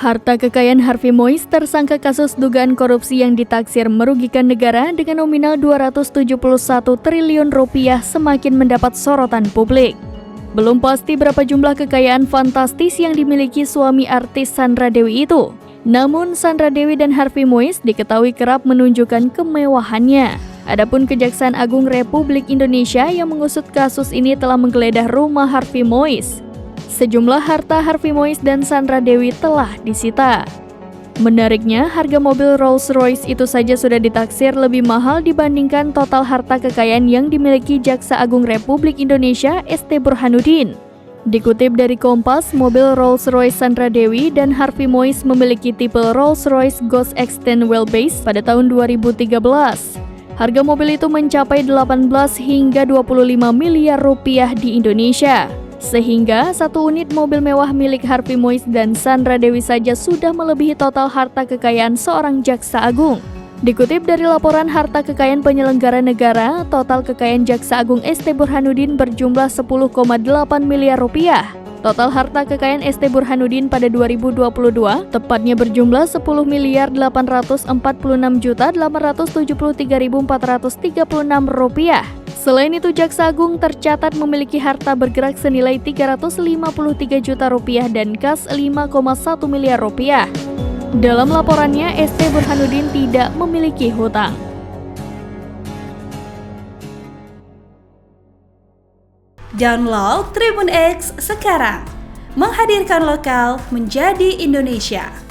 Harta kekayaan Harvey Mois, tersangka kasus dugaan korupsi yang ditaksir merugikan negara dengan nominal 271 triliun rupiah, semakin mendapat sorotan publik. Belum pasti berapa jumlah kekayaan fantastis yang dimiliki suami artis Sandra Dewi itu. Namun Sandra Dewi dan Harvey Mois diketahui kerap menunjukkan kemewahannya. Adapun Kejaksaan Agung Republik Indonesia yang mengusut kasus ini telah menggeledah rumah Harvey Mois. Sejumlah harta Harvey Mois dan Sandra Dewi telah disita. Menariknya, harga mobil Rolls-Royce itu saja sudah ditaksir lebih mahal dibandingkan total harta kekayaan yang dimiliki Jaksa Agung Republik Indonesia ST Burhanuddin. Dikutip dari Kompas, mobil Rolls-Royce Sandra Dewi dan Harvey Mois memiliki tipe Rolls-Royce Ghost Extend Wheelbase pada tahun 2013. Harga mobil itu mencapai 18 hingga 25 miliar rupiah di Indonesia. Sehingga satu unit mobil mewah milik Harvey Mois dan Sandra Dewi saja sudah melebihi total harta kekayaan seorang jaksa agung. Dikutip dari laporan harta kekayaan penyelenggara negara, total kekayaan Jaksa Agung ST Burhanuddin berjumlah 10,8 miliar rupiah. Total harta kekayaan ST Burhanuddin pada 2022 tepatnya berjumlah 10 miliar 846 juta 873.436 rupiah. Selain itu, Jaksa Agung tercatat memiliki harta bergerak senilai 353 juta rupiah dan kas 5,1 miliar rupiah. Dalam laporannya, ST Burhanuddin tidak memiliki hutang. Download Tribun X sekarang, menghadirkan lokal menjadi Indonesia.